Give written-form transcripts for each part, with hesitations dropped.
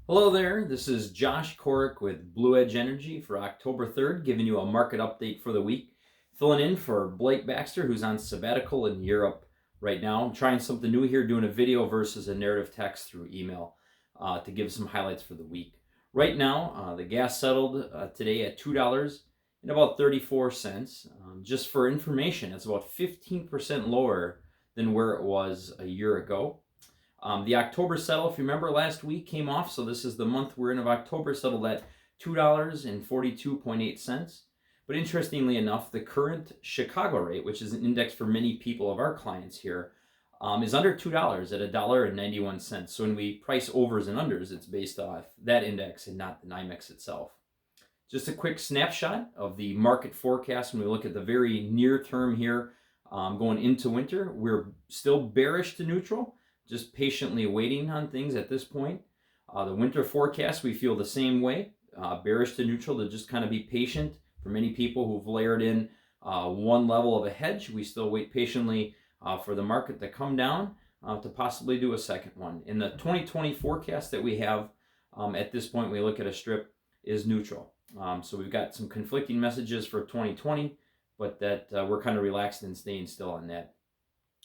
Hello there, this is Josh Corrick with Blue Edge Energy for October 3rd, giving you a market update for the week. Filling in for Blake Baxter, who's on sabbatical in Europe right now. I'm trying something new here, doing a video versus a narrative text through email to give some highlights for the week. Right now, the gas settled today at $2 and about 34 cents. Just for information, it's about 15% lower than where it was a year ago. The October settle, if you remember last week, came off, so this is the month we're in of October, settled at $2.42.8. But interestingly enough, the current Chicago rate, which is an index for many people of our clients here, is under $2 at $1.91. So when we price overs and unders, it's based off that index and not the NYMEX itself. Just a quick snapshot of the market forecast when we look at the very near term here going into winter. We're still bearish to neutral, just patiently waiting on things at this point. The winter forecast, we feel the same way, bearish to neutral, to just kind of be patient. For many people who've layered in one level of a hedge, we still wait patiently for the market to come down to possibly do a second one. In the 2020 forecast that we have at this point, we look at a strip is neutral. So we've got some conflicting messages for 2020, but that we're kind of relaxed and staying still on that.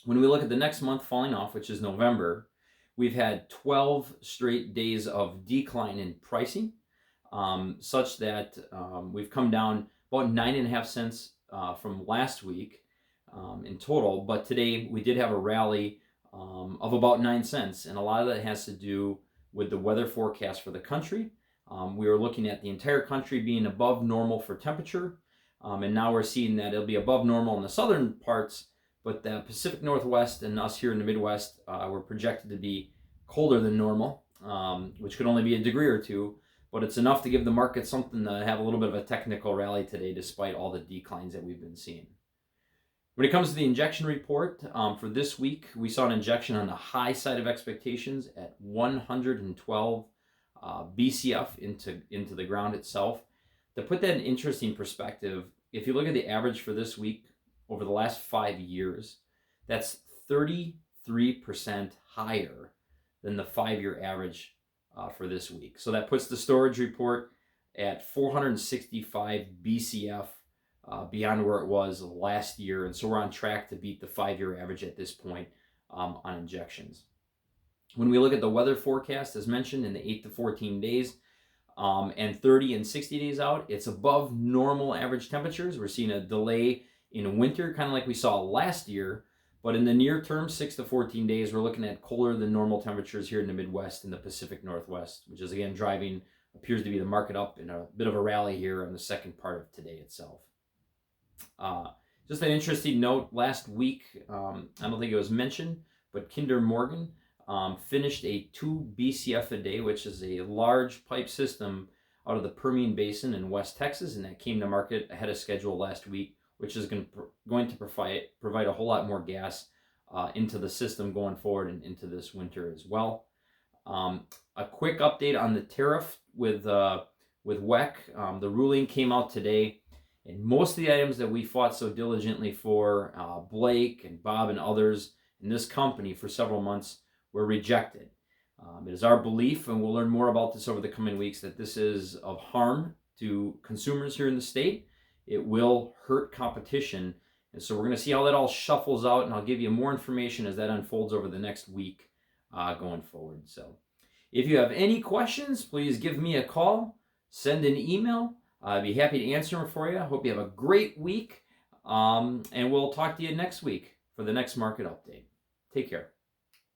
When we look at the next month falling off, which is November, we've had 12 straight days of decline in pricing, such that we've come down about 9.5 cents from last week in total. But today we did have a rally of about 9 cents, and a lot of that has to do with the weather forecast for the country. We were looking at the entire country being above normal for temperature, and now we're seeing that it'll be above normal in the southern parts, but the Pacific Northwest and us here in the Midwest, we're projected to be colder than normal, which could only be a degree or two, but it's enough to give the market something to have a little bit of a technical rally today, despite all the declines that we've been seeing. When it comes to the injection report for this week, we saw an injection on the high side of expectations at 112 BCF into the ground itself. To put that in interesting perspective, if you look at the average for this week, over the last 5 years, that's 33% higher than the 5-year average for this week. So that puts the storage report at 465 BCF beyond where it was last year. And so we're on track to beat the 5-year average at this point on injections. When we look at the weather forecast, as mentioned, in the 8 to 14 days, and 30 and 60 days out, it's above normal average temperatures. We're seeing a delay in winter, kind of like we saw last year, but in the near term, 6 to 14 days, we're looking at colder than normal temperatures here in the Midwest and the Pacific Northwest, which is again driving, appears to be the market up in a bit of a rally here on the second part of today itself. Just an interesting note, last week, I don't think it was mentioned, but Kinder Morgan finished a 2 BCF a day, which is a large pipe system out of the Permian Basin in West Texas, and that came to market ahead of schedule last week, which is going to provide a whole lot more gas into the system going forward and into this winter as well. A quick update on the tariff with WEC. The ruling came out today, and most of the items that we fought so diligently for, Blake and Bob and others in this company for several months, were rejected. It is our belief, and we'll learn more about this over the coming weeks, that this is of harm to consumers here in the state. It will hurt competition. And so we're going to see how that all shuffles out, and I'll give you more information as that unfolds over the next week going forward. So if you have any questions, please give me a call, send an email. I'd be happy to answer them for you. I hope you have a great week, and we'll talk to you next week for the next market update. Take care.